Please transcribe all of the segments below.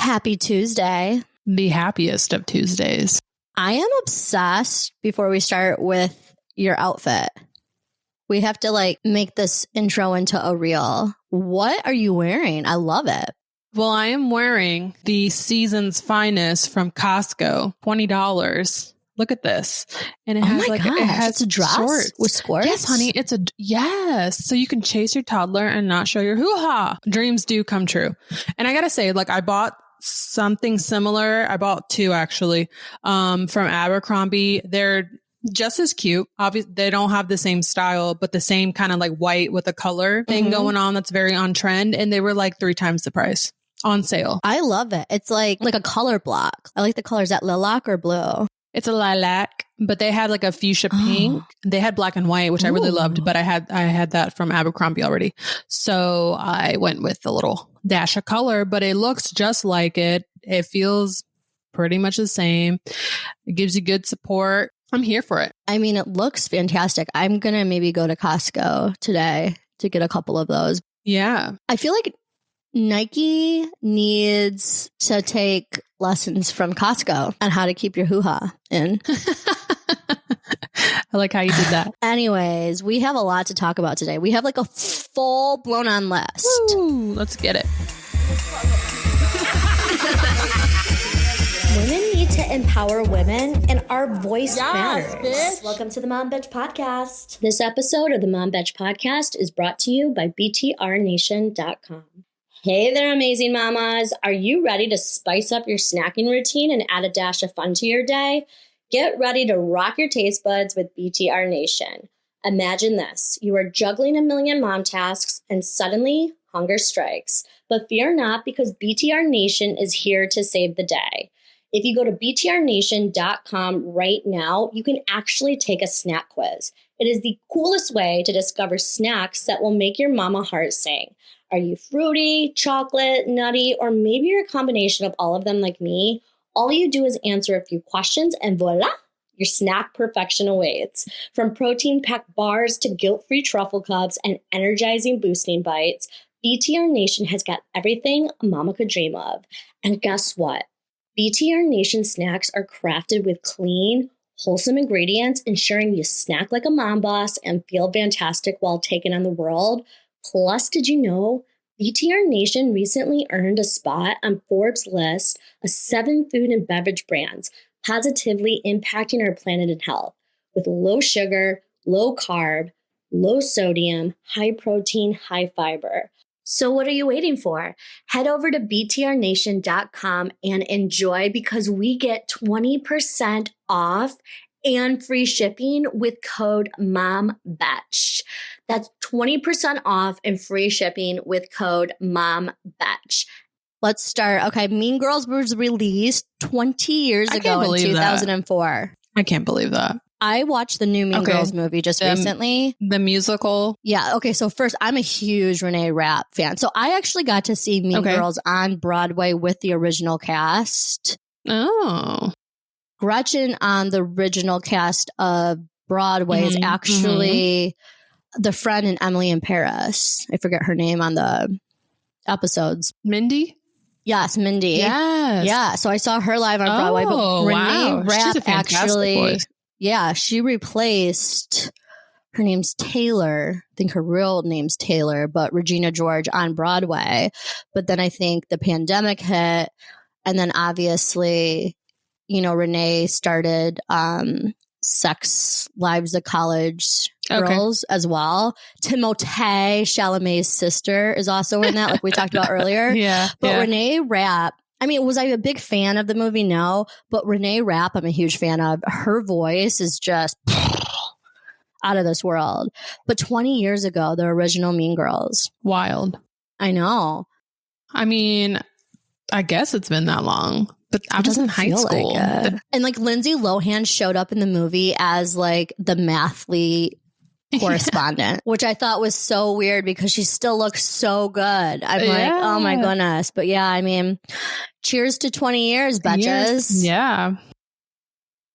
Happy Tuesday. The happiest of Tuesdays. I am obsessed before we start with your outfit. We have to make this intro into a reel. What are you wearing? I love it. Well, I am wearing the season's finest from Costco, $20. Look at this. And it has it's a dress shorts with skirts. Yes, honey. Yes. So you can chase your toddler and not show your hoo-ha. Dreams do come true. And I got to say, I bought something similar. I bought two actually, from Abercrombie. They're just as cute. Obviously, they don't have the same style, but the same kind of white with a color thing going on. That's very on trend. And they were 3 times the price on sale. I love it. It's like a color block. I like the colors. That lilac or blue? It's a lilac, but they had a fuchsia pink. They had black and white, which I really loved, but I had that from Abercrombie already. So I went with a little dash of color, but it looks just like it. It feels pretty much the same. It gives you good support. I'm here for it. I mean, it looks fantastic. I'm going to maybe go to Costco today to get a couple of those. Yeah. I feel like Nike needs to take lessons from Costco on how to keep your hoo-ha in. I like how you did that. Anyways, we have a lot to talk about today. We have a full blown on list. Woo, let's get it. Women need to empower women, and our voice matters. Bitch. Welcome to the Mom Betch Podcast. This episode of the Mom Betch Podcast is brought to you by BTRNation.com. Hey there, amazing mamas. Are you ready to spice up your snacking routine and add a dash of fun to your day? Get ready to rock your taste buds with BTR Nation. Imagine this. You are juggling a million mom tasks and suddenly hunger strikes. But fear not, because BTR Nation is here to save the day. If you go to BTRNation.com right now, you can actually take a snack quiz. It is the coolest way to discover snacks that will make your mama heart sing. Are you fruity, chocolate, nutty, or maybe you're a combination of all of them like me? All you do is answer a few questions and voila, your snack perfection awaits. From protein-packed bars to guilt-free truffle cups and energizing boosting bites, BTR Nation has got everything a mama could dream of. And guess what? BTR Nation snacks are crafted with clean, wholesome ingredients, ensuring you snack like a mom boss and feel fantastic while taking on the world. Plus, did you know BTR Nation recently earned a spot on Forbes' list of 7 food and beverage brands positively impacting our planet and health with low sugar, low carb, low sodium, high protein, high fiber. So what are you waiting for? Head over to BTRNation.com and enjoy, because we get 20% off and free shipping with code MOMBETCH. That's 20% off and free shipping with code MOMBETCH. Let's start. Okay, Mean Girls was released 20 years ago in 2004. I can't believe that. I watched the new Mean Girls movie just recently. The musical? Yeah. Okay. So first, I'm a huge Renee Rapp fan. So I actually got to see Mean Girls on Broadway with the original cast. Oh. Gretchen on the original cast of Broadway is actually the friend in Emily in Paris. I forget her name on the episodes. Mindy? Yes, Mindy. Yes. Yeah. So I saw her live on Broadway. But Renee Rapp actually... voice. Yeah, she replaced, her name's Taylor. I think her real name's Taylor, but Regina George on Broadway. But then I think the pandemic hit. And then obviously, Renee started Sex Lives of College Girls as well. Timothée Chalamet's sister is also in that, like we talked about earlier. But Renee Rapp, I mean, was I a big fan of the movie? No. But Renee Rapp, I'm a huge fan of. Her voice is just out of this world. But 20 years ago, the original Mean Girls. Wild. I know. I mean, I guess it's been that long. But I was in high school. And Lindsay Lohan showed up in the movie as the Mathly correspondent, which I thought was so weird because she still looks so good. I'm like, oh my goodness. But yeah, I mean, cheers to 20 years, betches. Yeah.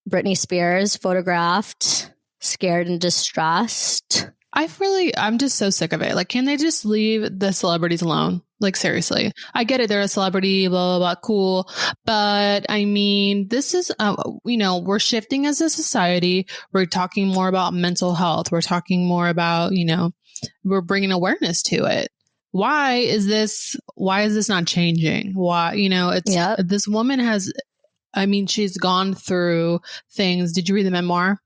Britney Spears photographed, scared and distressed. I'm just so sick of it. Like, can they just leave the celebrities alone? Like, seriously, I get it. They're a celebrity, blah, blah, blah, cool. But I mean, this is, we're shifting as a society. We're talking more about mental health. We're talking more about, we're bringing awareness to it. Why is this not changing? Why, this woman she's gone through things. Did you read the memoir?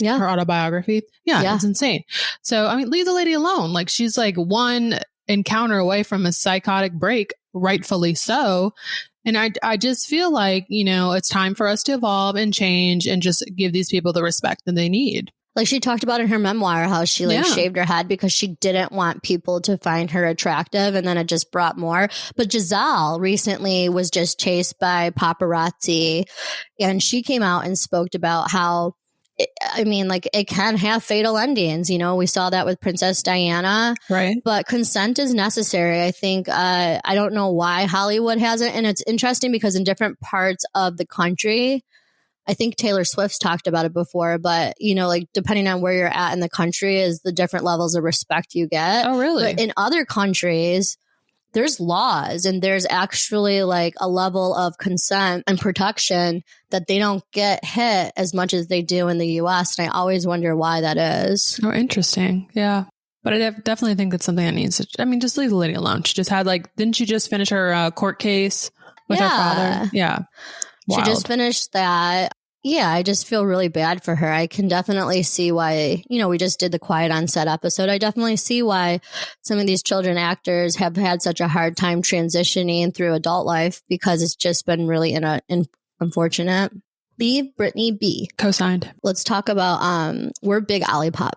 Yeah. Her autobiography. Yeah. It's insane. So, leave the lady alone. Like, she's like one encounter away from a psychotic break, rightfully so. And I just feel like, it's time for us to evolve and change and just give these people the respect that they need. Like, she talked about in her memoir how she shaved her head because she didn't want people to find her attractive, and then it just brought more. But Giselle recently was just chased by paparazzi, and she came out and spoke about how it can have fatal endings. We saw that with Princess Diana. Right. But consent is necessary. I think, I don't know why Hollywood hasn't. And it's interesting because in different parts of the country, I think Taylor Swift's talked about it before, but, depending on where you're at in the country is the different levels of respect you get. Oh, really? But in other countries, there's laws and there's actually like a level of consent and protection that they don't get hit as much as they do in the US. And I always wonder why that is. Oh, interesting. Yeah. But I definitely think that's something that needs to, just leave the lady alone. She just had didn't she just finish her court case with her father? Yeah. Wild. She just finished that. Yeah, I just feel really bad for her. I can definitely see why, we just did the Quiet on Set episode. I definitely see why some of these children actors have had such a hard time transitioning through adult life because it's just been really unfortunate. Leave Britney be. Co-signed. Let's talk about, we're big Olipop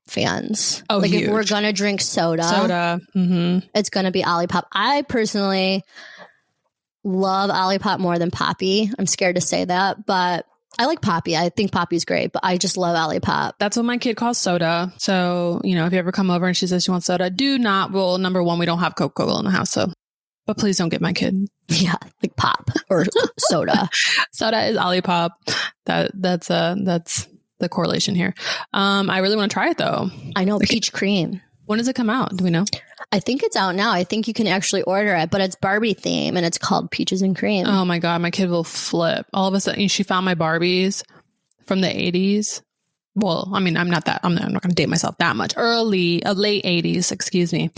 fans. Oh, huge. If we're going to drink soda, it's going to be Olipop. I personally love Olipop more than Poppy. I'm scared to say that, but I like Poppy. I think Poppy's great, but I just love Olipop. That's what my kid calls soda. So, if you ever come over and she says she wants soda, number one, we don't have Coca-Cola in the house. So, but please don't get my kid. Yeah, like pop or soda. Soda is Olipop. That's the correlation here. I really want to try it though. I know, peach cream. When does it come out? Do we know? I think it's out now. I think you can actually order it, but it's Barbie theme and it's called Peaches and Cream. Oh my God, my kid will flip. All of a sudden, she found my Barbies from the 80s. Well, I'm not going to date myself that much. Late 80s, excuse me.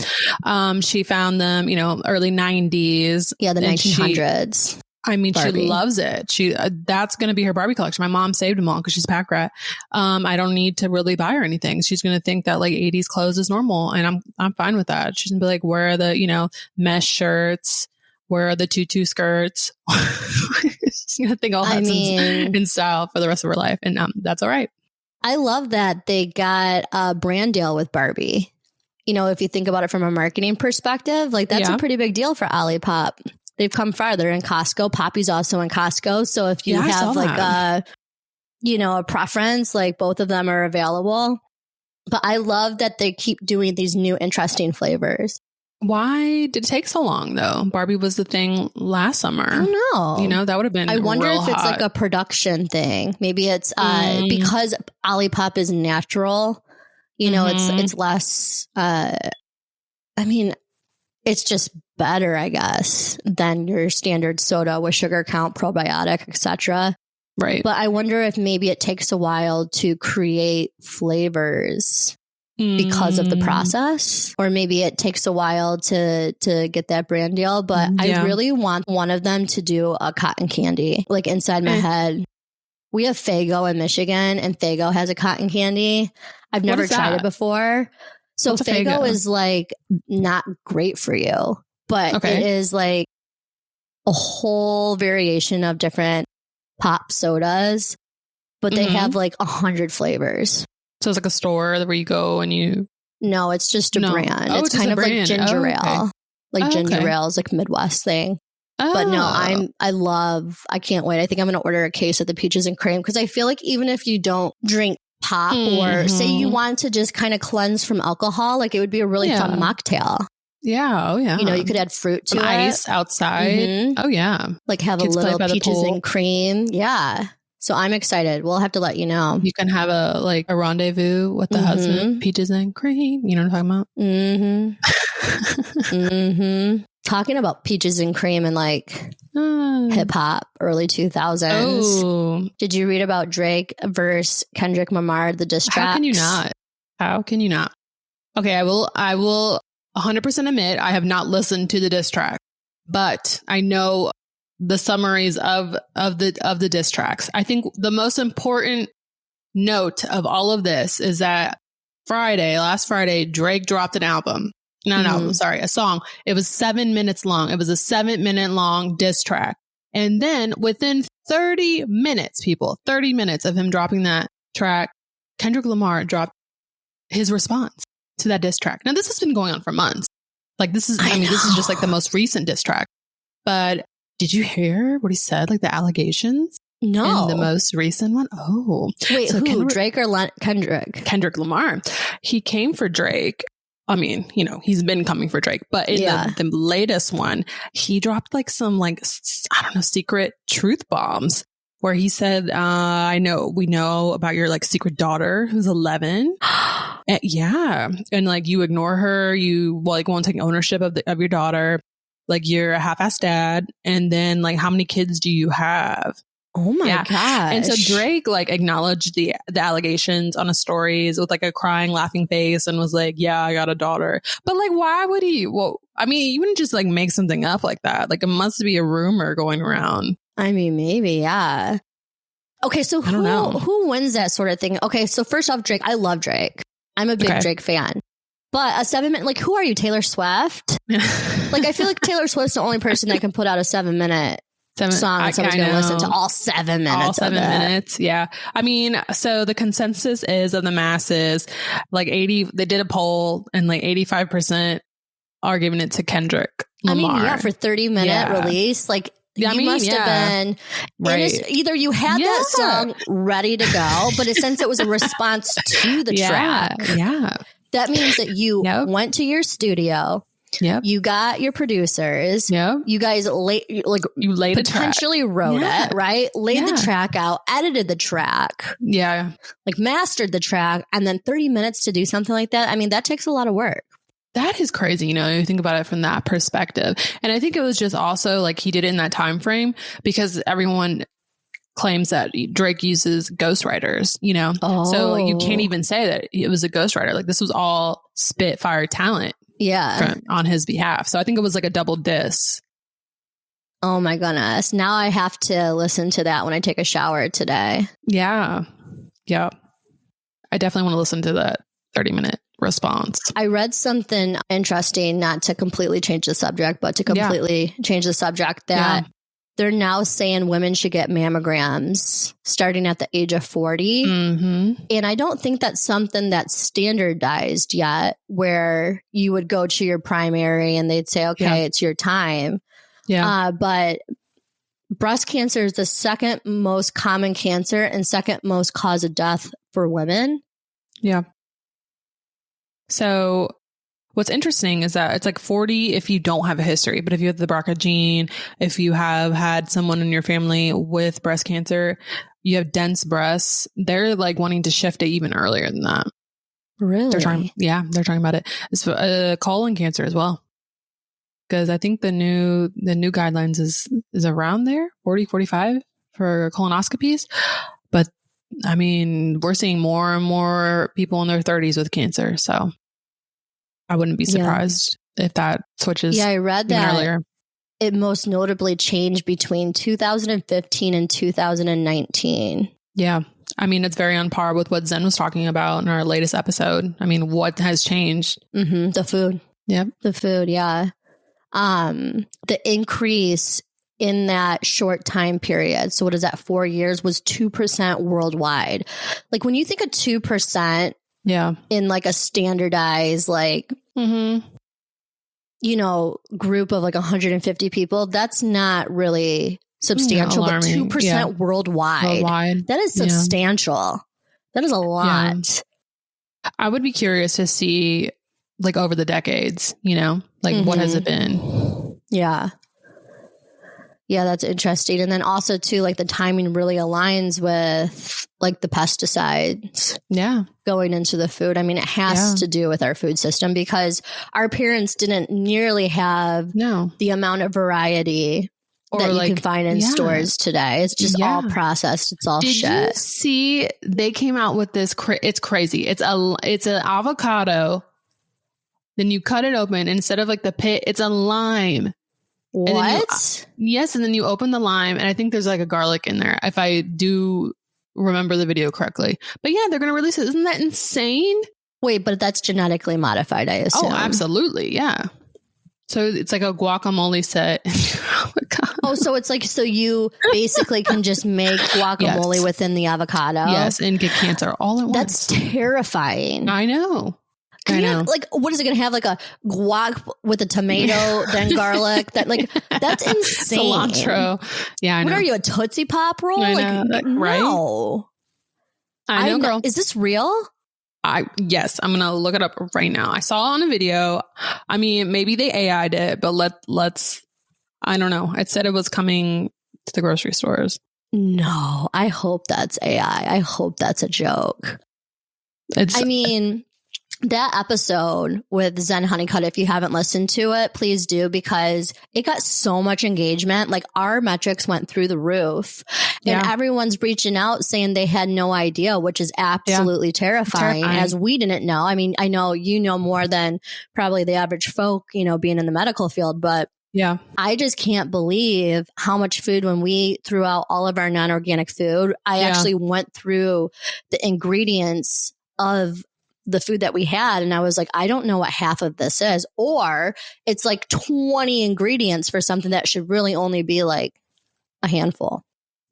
She found them, early 90s. Yeah, the 1900s. Barbie. She loves it. That's going to be her Barbie collection. My mom saved them all because she's a pack rat. I don't need to really buy her anything. She's going to think that 80s clothes is normal, and I'm fine with that. She's going to be like, where are the mesh shirts? Where are the tutu skirts? She's going to think all that's in style for the rest of her life, and that's all right. I love that they got a brand deal with Barbie. If you think about it from a marketing perspective, that's a pretty big deal for Olipop. They've come farther in Costco. Poppy's also in Costco. So if you have a preference, both of them are available. But I love that they keep doing these new interesting flavors. Why did it take so long though? Barbie was the thing last summer. I don't know. That would have been I wonder if it's hot. a production thing. Maybe it's because Olipop is natural. It's less it's just better, I guess, than your standard soda with sugar count, probiotic, etc. Right. But I wonder if maybe it takes a while to create flavors because of the process, or maybe it takes a while to get that brand deal. But I really want one of them to do a cotton candy, inside my head. We have Faygo in Michigan, and Faygo has a cotton candy. I've never tried it before. So Faygo is not great for you, but it is a whole variation of different pop sodas, but they have 100 flavors. So it's like a store where you go and you... No, it's just a brand. It's kind of like ginger ale. Ginger ale is Midwest thing. But no, I can't wait. I think I'm going to order a case of the Peaches and Cream because I feel like even if you don't drink pop or say you want to just kind of cleanse from alcohol, it would be a really fun mocktail. Yeah. Oh yeah. You could add fruit to it. Ice outside. Oh yeah. Have kids a little Peaches and Cream. Yeah. So I'm excited. We'll have to let you know. You can have a rendezvous with the husband, peaches and cream. You know what I'm talking about? Talking about peaches and cream and hip hop, early 2000s. Oh, did you read about Drake versus Kendrick Lamar, the diss tracks? How can you not? How can you not? Okay, I will 100% admit I have not listened to the diss track, but I know the summaries of the diss tracks. I think the most important note of all of this is that last Friday, Drake dropped an album. A song. It was 7 minutes long. It was a 7-minute long diss track. And then within 30 minutes of him dropping that track, Kendrick Lamar dropped his response to that diss track. Now, this has been going on for months. This is just the most recent diss track. But did you hear what he said? The allegations? No. In the most recent one? Oh. Wait, so who? Drake or Kendrick? Kendrick Lamar. He came for Drake. I mean, he's been coming for Drake, but in the latest one, he dropped some secret truth bombs where he said, we know about your secret daughter who's 11. Yeah. And you ignore her. You won't take ownership of your daughter. You're a half-assed dad. And then how many kids do you have? Oh my gosh. And so Drake acknowledged the allegations on his stories with a crying, laughing face and was like, yeah, I got a daughter. But why would he? Well, I mean, you wouldn't just make something up like that. It must be a rumor going around. I mean, maybe, yeah. Okay, so who wins that sort of thing? Okay, so first off, Drake. I love Drake. I'm a big Drake fan. But a 7-minute, who are you, Taylor Swift? I feel like Taylor Swift's the only person that can put out a 7-minute song and someone's going to listen to all 7 minutes. All 7 minutes, yeah. I mean, so the consensus is of the masses, 80. They did a poll, and 85% are giving it to Kendrick Lamar. I mean, for 30-minute release, you must have been either you had that song ready to go, but since it was a response to the track, that means that you went to your studio. Yep. You got your producers. Yep. You guys potentially wrote it, right? Laid the track out, edited the track. Yeah. Mastered the track, and then 30 minutes to do something like that. I mean, that takes a lot of work. That is crazy, you think about it from that perspective. And I think it was just also he did it in that time frame because everyone claims that Drake uses ghostwriters, So you can't even say that it was a ghostwriter. This was all spitfire talent. Yeah. On his behalf. So I think it was a double diss. Oh my goodness. Now I have to listen to that when I take a shower today. Yeah. Yeah. I definitely want to listen to that 30-minute response. I read something interesting, not to completely change the subject, but to completely change the subject, that they're now saying women should get mammograms starting at the age of 40. Mm-hmm. And I don't think that's something that's standardized yet, where you would go to your primary and they'd say, okay, it's your time. Yeah. But breast cancer is the second most common cancer and second most cause of death for women. Yeah. So what's interesting is that it's 40 if you don't have a history, but if you have the BRCA gene, if you have had someone in your family with breast cancer, you have dense breasts, they're wanting to shift it even earlier than that. Really? They're talking about it. It's colon cancer as well. Because I think the new guidelines is around there, 40, 45 for colonoscopies. But I mean, we're seeing more and more people in their 30s with cancer. So I wouldn't be surprised if that switches. Yeah, I read that earlier. It most notably changed between 2015 and 2019. Yeah. I mean, it's very on par with what Zen was talking about in our latest episode. I mean, what has changed? Mm-hmm. The food. Yep. The food, yeah. The increase in that short time period, so what is that, 4 years, was 2% worldwide. When you think of 2%, in a standardized group of 150 people, that's not really substantial. But 2% worldwide, that is substantial. That is a lot. I would be curious to see over the decades, what has it been? Yeah. Yeah, that's interesting. And then also too, like the timing really aligns with like the pesticides going into the food. I mean, it has to do with our food system because our parents didn't nearly have the amount of variety that you can find in stores today. It's just all processed. It's all shit. Did you see they came out with this? It's crazy. It's an avocado. Then you cut it open. And instead of like the pit, it's a lime. What? Yes. And then you open the lime. And I think there's like a garlic in there, if I do remember the video correctly. But yeah, they're going to release it. Isn't that insane? Wait, but that's genetically modified, I assume. Oh, absolutely. Yeah. So it's like a guacamole set. Oh my God. Oh, so it's like, so you basically can just make guacamole within the avocado. Yes. And get cancer all at once. That's terrifying. I know. I know. Like, what is it going to have? Like a guac with a tomato, then garlic? That's insane. Cilantro. Yeah, I know. What are you, a Tootsie Pop roll? I know. Right? No. I know, girl. Is this real? Yes, I'm going to look it up right now. I saw it on a video. I mean, maybe they AI'd it, but let's, I don't know. It said it was coming to the grocery stores. No, I hope that's AI. I hope that's a joke. I mean, that episode with Zen Honeycutt, if you haven't listened to it, please do, because it got so much engagement. Like our metrics went through the roof and everyone's reaching out saying they had no idea, which is absolutely terrifying, as we didn't know. I mean, I know you know more than probably the average folk, you know, being in the medical field, but yeah, I just can't believe how much food, when we threw out all of our non-organic food, I actually went through the ingredients of the food that we had. And I was like, I don't know what half of this is, or it's like 20 ingredients for something that should really only be like a handful.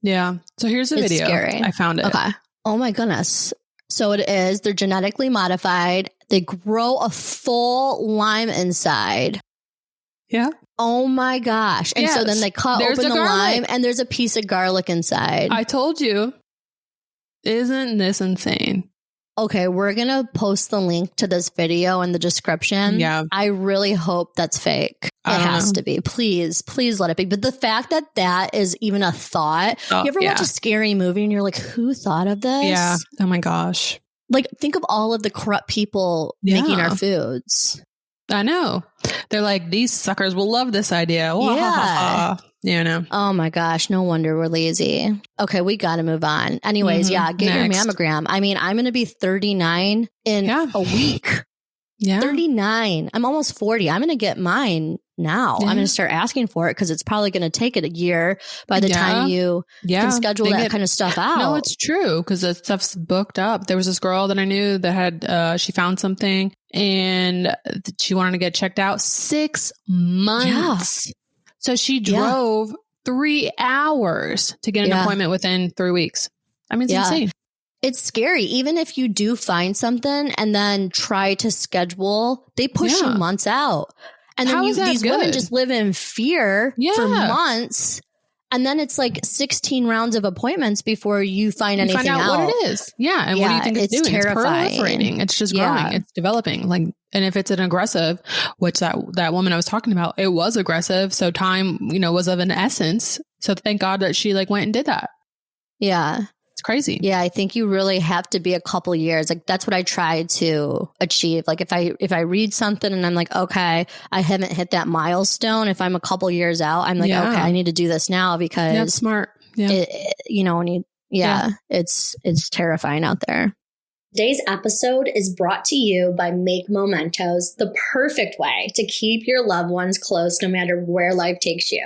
Yeah. So here's a video. Scary. I found it. Okay. Oh my goodness. So they're genetically modified. They grow a full lime inside. Yeah. Oh my gosh. And so then they cut open the lime and there's a piece of garlic inside. I told you. Isn't this insane? Okay, we're going to post the link to this video in the description. Yeah. I really hope that's fake. It has to be. Please let it be. But the fact that that is even a thought. You ever watch a scary movie and you're like, who thought of this? Yeah. Oh my gosh. Like, think of all of the corrupt people making our foods. I know. They're like, these suckers will love this idea. Yeah. You know. Oh my gosh. No wonder we're lazy. Okay. We got to move on. Anyways. Get your mammogram. I mean, I'm going to be 39 in a week. Yeah. 39. I'm almost 40. I'm going to get mine now. I'm going to start asking for it because it's probably going to take it a year by the time you can schedule that kind of stuff out. No, it's true because the stuff's booked up. There was this girl that I knew that had, she found something and she wanted to get checked out 6 months. Yeah. So she drove 3 hours to get an appointment within 3 weeks. I mean, it's insane. It's scary. Even if you do find something and then try to schedule, they push you months out. And then these women just live in fear for months. And then it's like 16 rounds of appointments before you find anything out. What it is. Yeah. And what do you think it's doing? Terrifying. It's proliferating. It's just growing. It's developing. Like, and if it's an aggressive, which that woman I was talking about, it was aggressive. So time, was of an essence. So thank God that she went and did that. Yeah. It's crazy. Yeah, I think you really have to be a couple years. Like that's what I try to achieve. Like if I read something and I'm like, okay, I haven't hit that milestone. If I'm a couple years out, I'm like, okay, I need to do this now because that's smart. Yeah. It's terrifying out there. Today's episode is brought to you by Make Mementos, the perfect way to keep your loved ones close no matter where life takes you.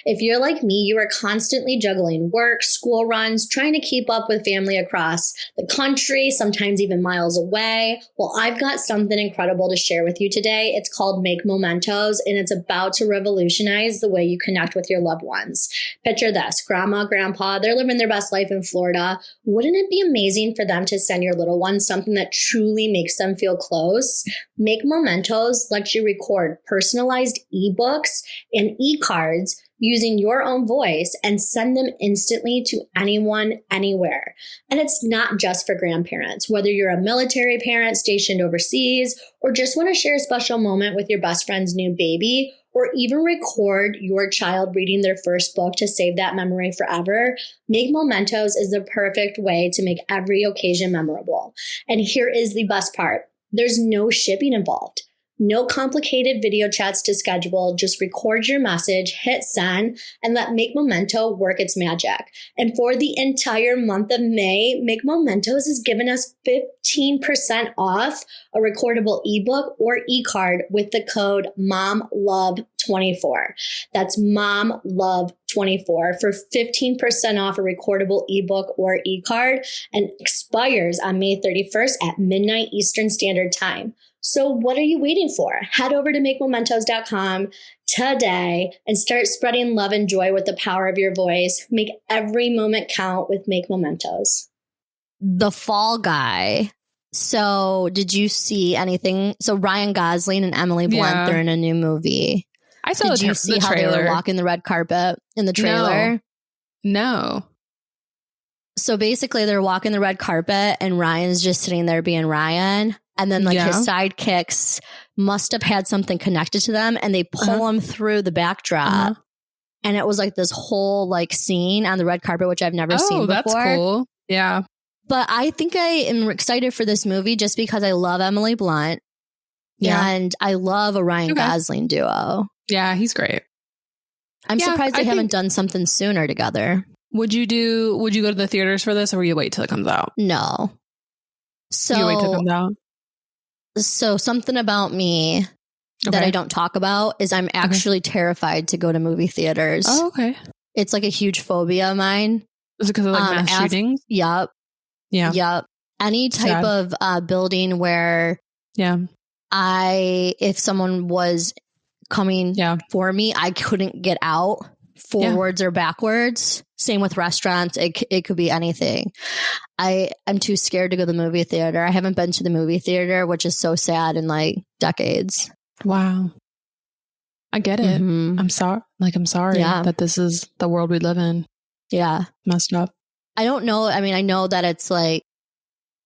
If you're like me, you are constantly juggling work, school runs, trying to keep up with family across the country, sometimes even miles away. Well, I've got something incredible to share with you today. It's called Make Mementos, and it's about to revolutionize the way you connect with your loved ones. Picture this, grandma, grandpa, they're living their best life in Florida. Wouldn't it be amazing for them to send your little one something that truly makes them feel close? Make Mementos lets you record personalized ebooks and e-cards using your own voice and send them instantly to anyone, anywhere. And it's not just for grandparents. Whether you're a military parent stationed overseas or just want to share a special moment with your best friend's new baby, or even record your child reading their first book to save that memory forever, Make Mementos is the perfect way to make every occasion memorable. And here is the best part. There's no shipping involved. No complicated video chats to schedule. Just record your message, hit send, and let Make Memento work its magic. And for the entire month of May, Make Mementos has given us 15% off a recordable ebook or e-card with the code MOMLOVE24. That's MOMLOVE24 for 15% off a recordable ebook or e-card, and expires on May 31st at midnight Eastern Standard Time. So what are you waiting for? Head over to makemementos.com today and start spreading love and joy with the power of your voice. Make every moment count with Make Mementos. The Fall Guy. So did you see anything? So Ryan Gosling and Emily Blunt, they're in a new movie. I saw Did you see how they were walking the red carpet in the trailer? No. So basically they're walking the red carpet and Ryan's just sitting there being Ryan. And then his sidekicks must have had something connected to them and they pull him through the backdrop. And it was like this whole scene on the red carpet, which I've never seen before. That's cool. Yeah. But I think I am excited for this movie just because I love Emily Blunt. Yeah. And I love a Ryan Gosling duo. Yeah, he's great. I'm surprised they haven't done something sooner together. Would you go to the theaters for this or will you wait till it comes out? No. So you wait till it comes out? So something about me that I don't talk about is I'm actually terrified to go to movie theaters. Oh, okay. It's like a huge phobia of mine. Is it because of mass shootings? Yep. Yeah. Yep. Any type of building where if someone was coming for me, I couldn't get out forwards or backwards. Same with restaurants. It could be anything. I'm too scared to go to the movie theater. I haven't been to the movie theater, which is so sad in decades. Wow. I get it. Mm-hmm. I'm sorry that this is the world we live in. Yeah. Messed up. I don't know. I mean, I know that it's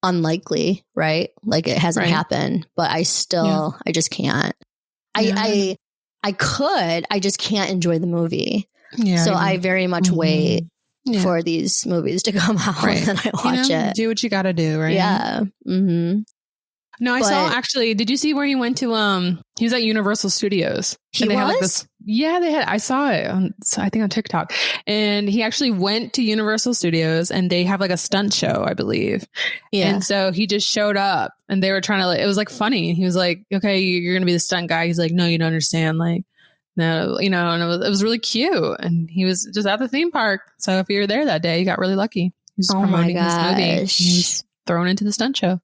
unlikely, right? It hasn't happened, but I just can't. I could, I just can't enjoy the movie. Yeah, so I very much wait for these movies to come out and then I watch it. Do what you got to do, right? Yeah. Mm-hmm. No, I saw actually. Did you see where he went to? He was at Universal Studios. He was? They had. I saw it I think on TikTok. And he actually went to Universal Studios and they have a stunt show, I believe. Yeah. And so he just showed up and they were trying to. It was funny. He was like, "Okay, you're gonna be the stunt guy." He's like, "No, you don't understand." No, and it was really cute. And he was just at the theme park. So if you were there that day, you got really lucky. He was promoting his movie. He was thrown into the stunt show.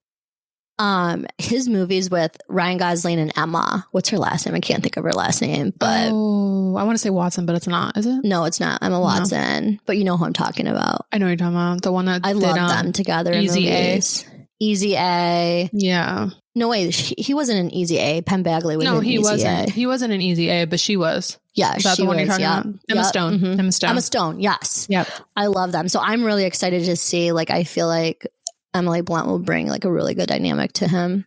His movies with Ryan Gosling and Emma. What's her last name? I can't think of her last name, but I want to say Watson, but it's not, is it? No, it's not. Emma Watson, but you know who I'm talking about. I know what you're talking about. The one that I love them together. Easy in movies. Easy A. Yeah. No, wait, he wasn't an Easy A. Penn Badgley was an Easy A. No, he wasn't. He wasn't an Easy A, but she was. Yeah, is that she the one was. You're talking about? Emma Stone. Mm-hmm. Emma Stone. Yes. Yep. I love them. So I'm really excited to see. I feel like Emily Blunt will bring a really good dynamic to him.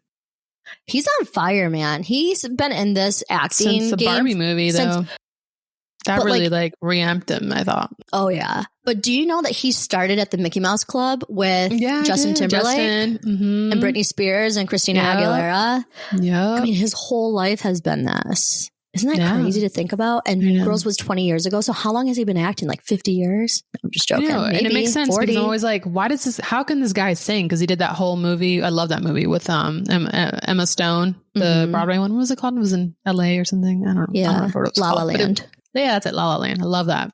He's on fire, man. He's been in this acting since the Barbie movie, though. That really reamped him, I thought. Oh, yeah. But do you know that he started at the Mickey Mouse Club with Justin Timberlake and Britney Spears and Christina Aguilera? Yeah. I mean, his whole life has been this. Isn't that crazy to think about? And Mean Girls was 20 years ago. So how long has he been acting? 50 years? I'm just joking. Maybe, and it makes sense 40. because I'm always how can this guy sing? Because he did that whole movie. I love that movie with Emma Stone. The Broadway one. What was it called? It was in LA or something. I don't know. Yeah. I don't remember what it was La La called, Land. That's it. La La Land. I love that.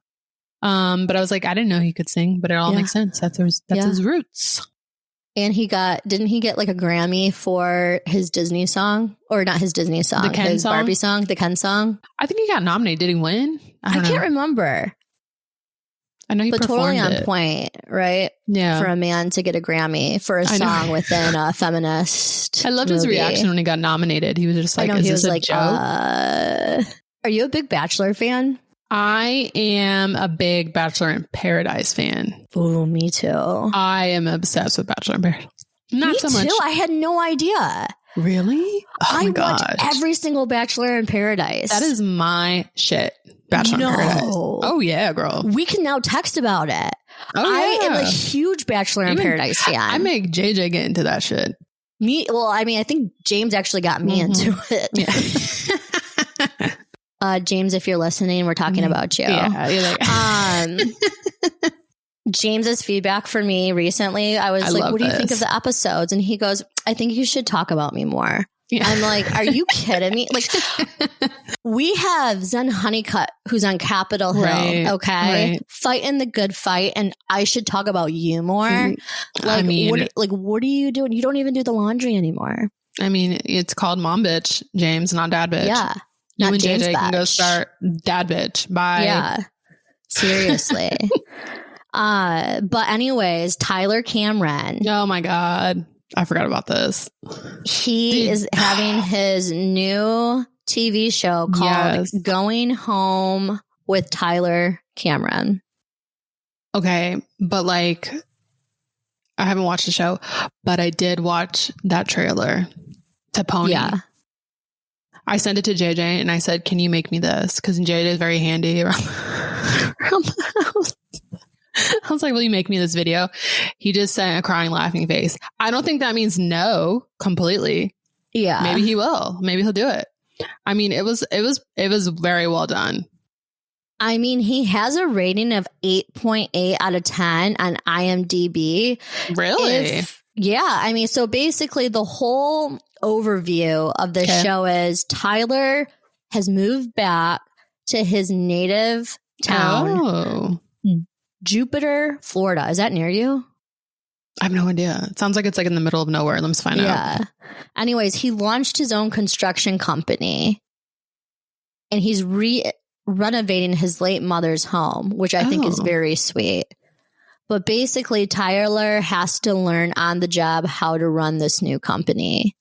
But I was I didn't know he could sing, but it all makes sense. That's his roots. And didn't he get a Grammy for his Disney song? Or not his Disney song, the Ken his song? Barbie song, the Ken song? I think he got nominated. Did he win? I can't remember. I know he performed totally on it. point, right? Yeah. For a man to get a Grammy for a song within a feminist I loved movie. his reaction when he got nominated. He was just is this a joke? Are you a big Bachelor fan? I am a big Bachelor in Paradise fan. Oh, me too. I am obsessed with Bachelor in Paradise. Not me so much. Too. I had no idea. Really? Oh my watch gosh. every single Bachelor in Paradise. That is my shit. Bachelor in Paradise. Oh yeah, girl. We can now text about it. Oh, I am yeah. a huge Bachelor in Paradise fan. I make JJ get into that shit. I think James actually got me into it. Yeah. James, if you're listening, we're talking about you. Yeah, you're like, James's feedback for me recently, I was like, what do you think of the episodes? And he goes, I think you should talk about me more. Yeah. I'm like, are you kidding me? Like, we have Zen Honeycutt, who's on Capitol Hill, okay? Right. Fighting the good fight, and I should talk about you more. Like, I mean, what are you doing? You don't even do the laundry anymore. I mean, it's called Mom Bitch, James, not Dad Bitch. Yeah. You and James JJ can go start Dad Bitch. Bye. Yeah. Seriously. But anyways, Tyler Cameron. Oh my God. I forgot about this. He is having his new TV show called Going Home with Tyler Cameron. Okay. But like, I haven't watched the show, but I did watch that trailer to Pony. Yeah. I sent it to JJ and I said, can you make me this? Because JJ is very handy around the house. I was like, will you make me this video? He just sent a crying, laughing face. I don't think that means no completely. Yeah. Maybe he will. Maybe he'll do it. I mean, it was very well done. I mean, he has a rating of 8.8 out of 10 on IMDb. Really? I mean, so basically the whole overview of the show is Tyler has moved back to his native town. Jupiter, Florida. Is that near you? I have no idea. It sounds like it's like in the middle of nowhere. Let's find out. Yeah. Anyways, he launched his own construction company and he's renovating his late mother's home, which I think is very sweet. But basically, Tyler has to learn on the job how to run this new company.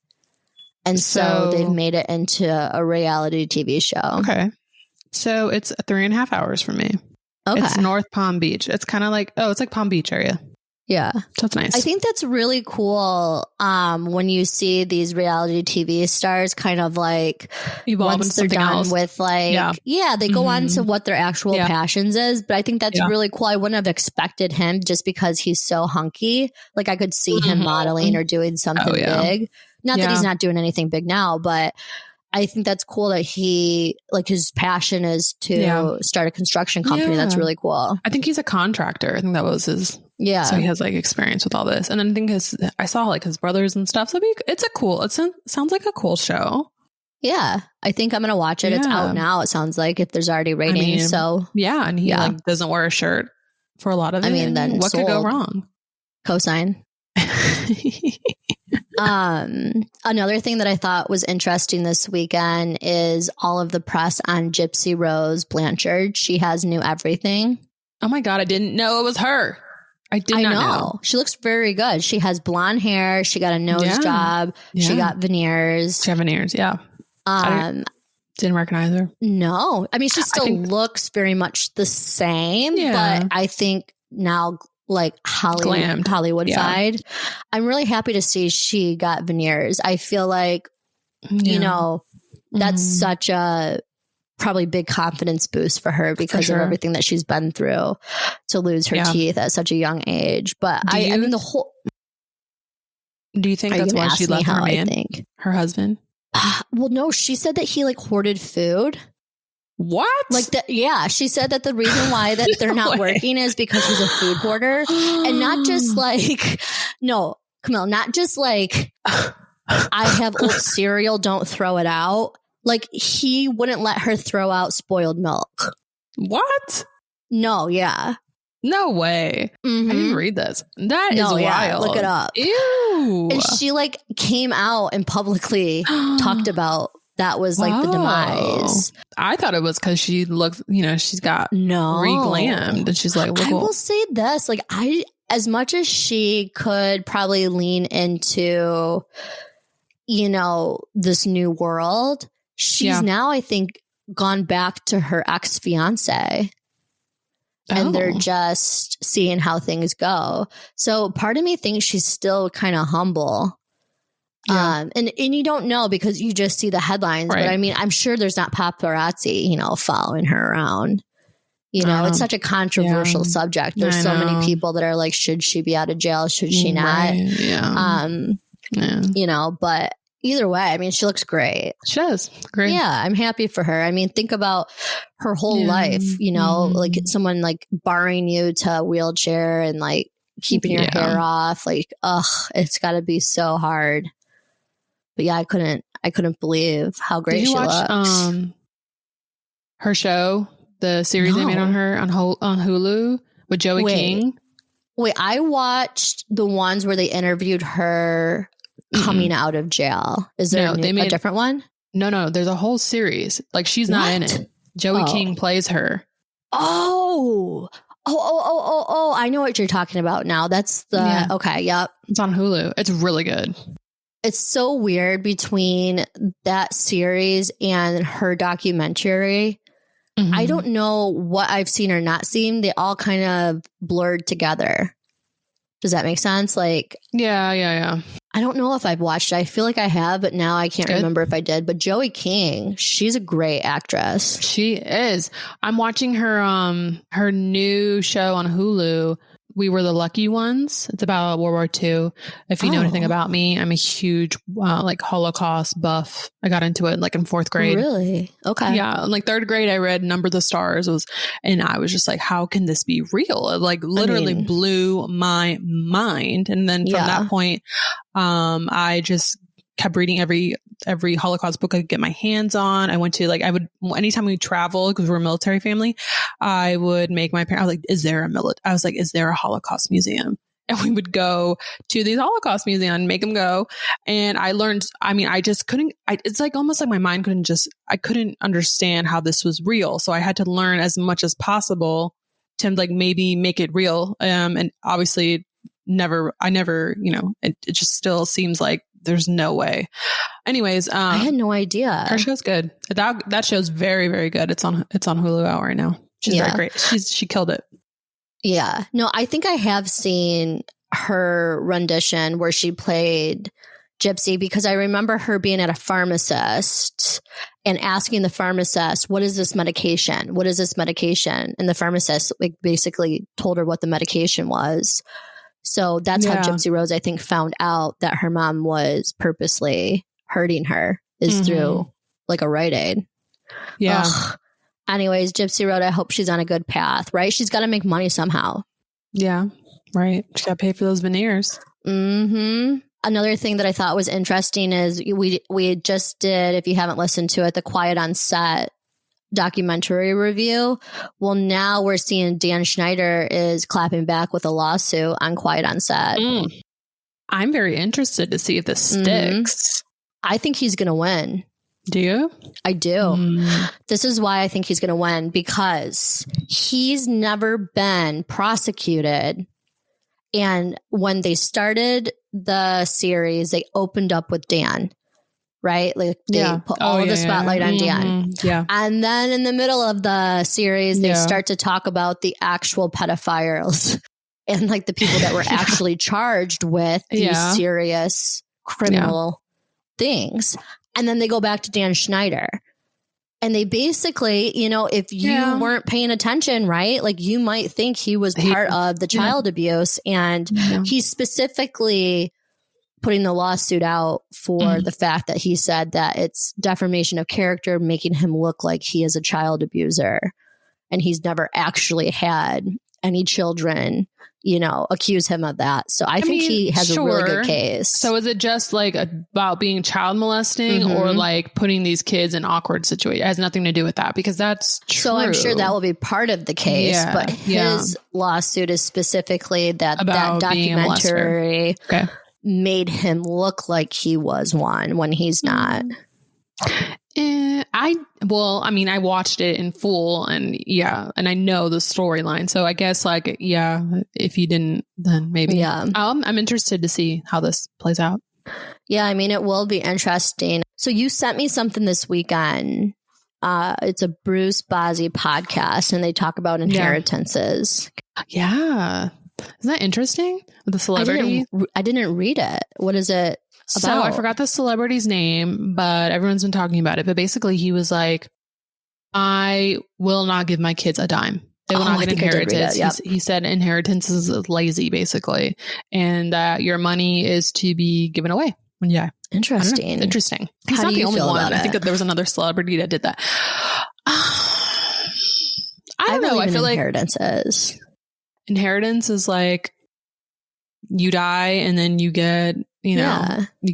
And so they've made it into a reality TV show. Okay. So it's 3.5 hours for me. Okay. It's North Palm Beach. It's kind of like, it's like Palm Beach area. Yeah. So it's nice. I think that's really cool when you see these reality TV stars kind of like evolve once they're done else. With like, they go on to what their actual passions is. But I think that's really cool. I wouldn't have expected him just because he's so hunky. Like I could see him modeling or doing something big. Not that he's not doing anything big now, but I think that's cool that he, like his passion is to start a construction company. That's really cool. I think he's a contractor. I think that was his. Yeah. So he has like experience with all this. And then I think I saw like his brothers and stuff. So it sounds like a cool show. Yeah. I think I'm going to watch it. Yeah. It's out now. It sounds like if there's already ratings. And he like doesn't wear a shirt for a lot of it. I mean, then what could go wrong? Cosign. Another thing that I thought was interesting this weekend is all of the press on Gypsy Rose Blanchard. She has new everything. Oh my God. I didn't know it was her. I did not know. She looks very good. She has blonde hair. She got a nose job. Yeah. She got veneers. She had veneers. Yeah. Didn't recognize her. No. I mean, she still looks very much the same, but I think now like Hollywood side. I'm really happy to see she got veneers. I feel like, you know, that's such a probably big confidence boost for her because of everything that she's been through to lose her teeth at such a young age. But I mean, the whole. Do you think that's why she left her man? Her husband? Well, no, she said that he like hoarded food. What? Like that? Yeah, she said that the reason why that they're not working is because he's a food hoarder, and not just like Camille, not just like I have old cereal, don't throw it out. Like he wouldn't let her throw out spoiled milk. What? No, yeah. No way. Mm-hmm. I didn't read this. That is wild. Yeah, look it up. Ew. And she like came out and publicly talked about that was like the demise. I thought it was because she looks, she's got re-glammed and she's like, I will say this, like as much as she could probably lean into, this new world, she's now, I think, gone back to her ex-fiance. And they're just seeing how things go. So part of me thinks she's still kind of humble. Yeah. And you don't know because you just see the headlines. Right. But I mean, I'm sure there's not paparazzi, following her around. It's such a controversial subject. There's so many people that are like, should she be out of jail? Should she not? Right. Yeah. But either way, I mean, she looks great. She does. Great. Yeah, I'm happy for her. I mean, think about her whole life, like someone like barring you to a wheelchair and like keeping your hair off. Like, it's got to be so hard. But yeah, I couldn't believe how great she looks. Her show, the series they made on her on Hulu with Joey King. Wait, I watched the ones where they interviewed her coming out of jail. Is there a different one? No. There's a whole series. Like she's not in it. Joey King plays her. Oh, I know what you're talking about now. That's okay. Yep. It's on Hulu. It's really good. It's so weird between that series and her documentary. Mm-hmm. I don't know what I've seen or not seen. They all kind of blurred together. Does that make sense? Like, yeah. I don't know if I've watched it. I feel like I have, but now I can't remember if I did. But Joey King, she's a great actress. She is. I'm watching her new show on Hulu. We Were the Lucky Ones. It's about World War II. If you know anything about me, I'm a huge like Holocaust buff. I got into it like in 4th grade. Really? Okay. Yeah. In like 3rd grade, I read Number of the Stars and I was just like, how can this be real? It like literally blew my mind. And then from that point, I just kept reading every Holocaust book I could get my hands on. I went to anytime we traveled, because we're a military family, I would make my parents, is there a Holocaust museum? And we would go to these Holocaust museums and make them go. And I learned, I just couldn't, it's like almost like my mind I couldn't understand how this was real. So I had to learn as much as possible to like maybe make it real. And obviously it just still seems like there's no way. Anyways, I had no idea. Her show's good. That show's very, very good. It's on Hulu out right now. She's very great. She killed it. Yeah. No, I think I have seen her rendition where she played Gypsy, because I remember her being at a pharmacist and asking the pharmacist, what is this medication? What is this medication? And the pharmacist basically told her what the medication was. So that's how Gypsy Rose, I think, found out that her mom was purposely hurting her is through like a Rite Aid. Yeah. Ugh. Anyways, Gypsy Rose, I hope she's on a good path, right? She's got to make money somehow. Yeah. Right. She got to pay for those veneers. Mm-hmm. Another thing that I thought was interesting is we just did, if you haven't listened to it, the Quiet on Set documentary review. Well, now we're seeing Dan Schneider is clapping back with a lawsuit on Quiet on Set. I'm very interested to see if this sticks. I think he's going to win. Do you? I do. This is why I think he's going to win, because he's never been prosecuted. And when they started the series, they opened up with Dan. Right? Like they put all of the spotlight on Dan. Yeah. And then in the middle of the series, they start to talk about the actual pedophiles and like the people that were actually charged with these serious criminal things. And then they go back to Dan Schneider. And they basically, if you weren't paying attention, right? Like you might think he was part of the child abuse. And he specifically putting the lawsuit out for the fact that he said that it's defamation of character, making him look like he is a child abuser. And he's never actually had any children, accuse him of that. So I think he has a really good case. So is it just like about being child molesting or like putting these kids in awkward situations? It has nothing to do with that, because that's true. So I'm sure that will be part of the case, but his lawsuit is specifically that documentary made him look like he was one when he's not. I watched it in full and I know the storyline. So I guess if you didn't, then maybe. I'm interested to see how this plays out. Yeah, I mean, it will be interesting. So you sent me something this weekend. It's a Bruce Bozzi podcast and they talk about inheritances. Yeah. Isn't that interesting? The celebrity? I didn't read it. What is it? So I forgot the celebrity's name, but everyone's been talking about it. But basically he was like, I will not give my kids a dime. They will not get inheritance. Yep. He said inheritance is lazy, basically, and that your money is to be given away when you die. Interesting. Interesting. He's not the only one. I think that there was another celebrity that did that. I don't know. I feel like inheritance is like you die and then you get, you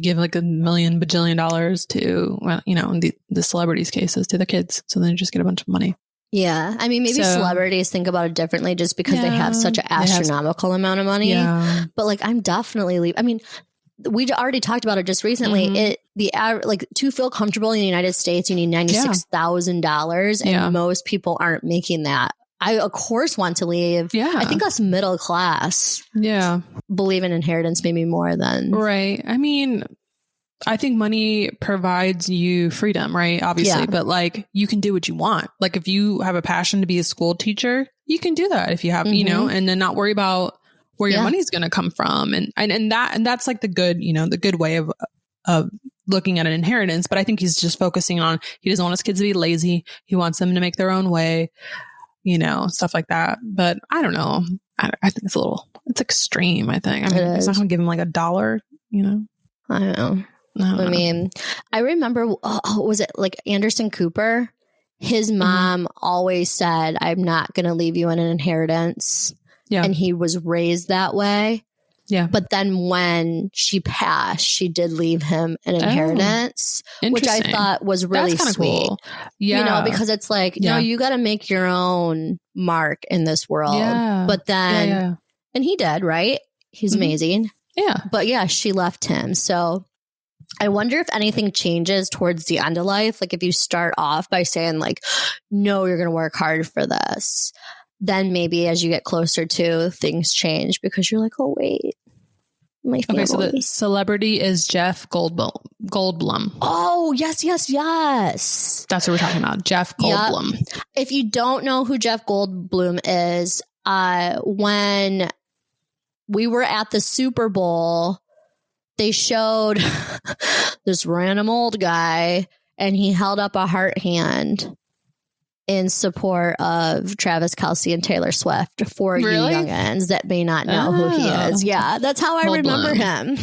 give like $1 million bajillion to, well, in the celebrities' cases to the kids. So then you just get a bunch of money. Yeah. I mean, maybe celebrities think about it differently just because they have such an astronomical amount of money. Yeah. But like, I'm definitely I mean, we already talked about it just recently. To feel comfortable in the United States, you need $96,000 and most people aren't making that. I, of course, want to leave. Yeah. I think us middle class believe in inheritance maybe more than. Right. I mean, I think money provides you freedom, right? Obviously. Yeah. But like, you can do what you want. Like if you have a passion to be a school teacher, you can do that if you have, and then not worry about where your money's going to come from. And that's like the good way of looking at an inheritance. But I think he's just focusing on, he doesn't want his kids to be lazy. He wants them to make their own way. Stuff like that. But I don't know. I think it's extreme, I think. I mean, he's not going to give him like $1, I don't know. I mean, I remember, was it like Anderson Cooper? His mom always said, I'm not going to leave you in an inheritance. Yeah. And he was raised that way. Yeah. But then when she passed, she did leave him an inheritance, which I thought was really sweet. Cool. Yeah. Because it's like, no, you got to make your own mark in this world. Yeah. But then, and he did, right? He's amazing. Yeah. But yeah, she left him. So I wonder if anything changes towards the end of life. Like if you start off by saying like, no, you're going to work hard for this. Then maybe as you get closer to, things change because you're like, oh, wait, my family. Okay, so the celebrity is Jeff Goldblum. Oh, yes. That's what we're talking about. Jeff Goldblum. Yep. If you don't know who Jeff Goldblum is, when we were at the Super Bowl, they showed this random old guy and he held up a heart hand in support of Travis Kelce and Taylor Swift for you youngins that may not know who he is. Yeah, that's how I remember him.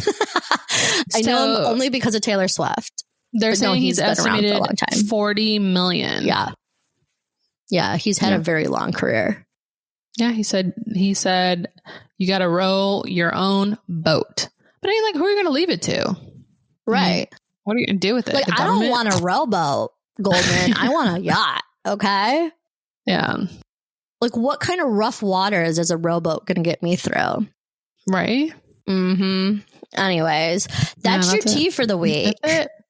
I know him only because of Taylor Swift. They're saying he's been estimated around for a long time. 40 million. Yeah. Yeah, he's had a very long career. Yeah, he said you got to row your own boat. But I mean, like, who are you going to leave it to? Right. I mean, what are you going to do with it? Like, I don't want a rowboat, Goldman. I want a yacht. Okay. Yeah. Like, what kind of rough waters is a rowboat going to get me through? Right. Mm-hmm. Anyways, that's your tea for the week.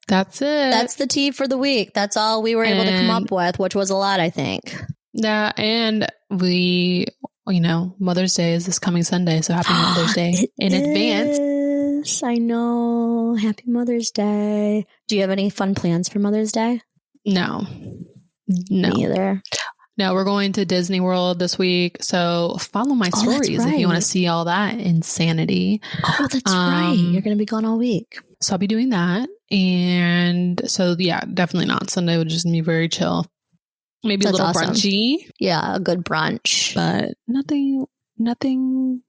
That's it. That's the tea for the week. That's all we were able to come up with, which was a lot, I think. Yeah. And we, Mother's Day is this coming Sunday. So happy Mother's Day in advance. I know. Happy Mother's Day. Do you have any fun plans for Mother's Day? No. Me either. No, we're going to Disney World this week. So follow my stories if you want to see all that insanity. Oh, that's right. You're going to be gone all week. So I'll be doing that. And so, yeah, definitely not. Sunday would just be very chill. Maybe that's a little brunchy. Yeah, a good brunch. But nothing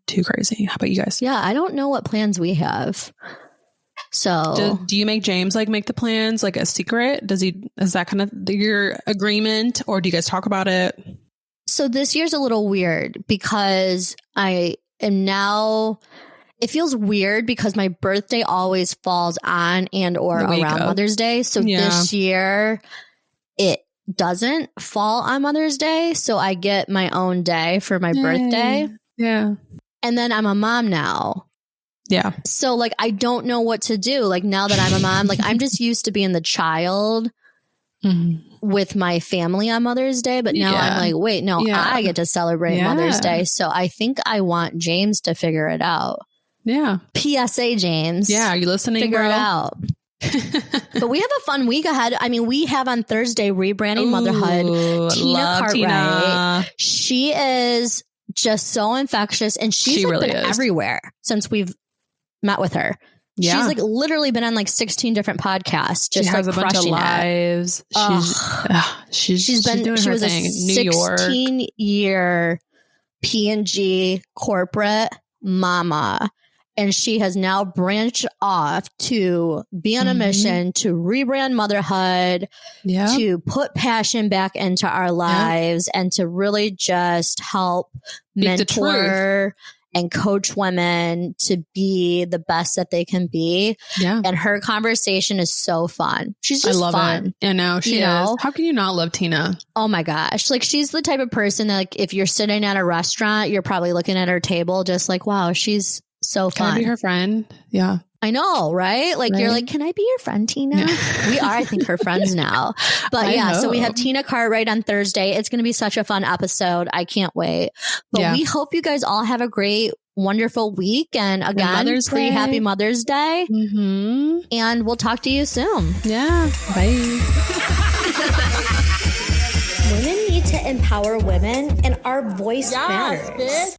too crazy. How about you guys? Yeah, I don't know what plans we have. So do you make James make the plans like a secret? Is that kind of your agreement, or do you guys talk about it? So this year's a little weird because I am now, it feels weird because my birthday always falls on and or around Mother's Day. So this year it doesn't fall on Mother's Day. So I get my own day for my birthday. Yeah. And then I'm a mom now. Yeah. So like, I don't know what to do. Like now that I'm a mom, like I'm just used to being the child with my family on Mother's Day. But now I'm like, wait, no, I get to celebrate Mother's Day. So I think I want James to figure it out. Yeah. PSA, James. Yeah. Are you listening, Figure bro? it out. But we have a fun week ahead. I mean, we have on Thursday rebranding motherhood. Tina Cartwright. She is just so infectious, and she's really been everywhere since we've met with her. Yeah. She's like literally been on like 16 different podcasts. Just she has like a bunch of crushing it. lives. She's doing she her was thing a in New York. 16-year P&G corporate mama. And she has now branched off to be on a mission to rebrand motherhood, to put passion back into our lives, and to really just help mentor and coach women to be the best that they can be. Yeah. And her conversation is so fun. She's just fun. I know. She is. How can you not love Tina? Oh my gosh. Like, she's the type of person that, like, if you're sitting at a restaurant, you're probably looking at her table just like, wow, she's so fun. Can I be her friend? Yeah. I know, right? Like, you're like, can I be your friend, Tina? Yeah. We are, I think, her friends now. But so we have Tina Cartwright on Thursday. It's going to be such a fun episode. I can't wait. But we hope you guys all have a great, wonderful week. And again, happy Mother's Day. And we'll talk to you soon. Yeah. Bye. Women need to empower women, and our voice matters. Bitch.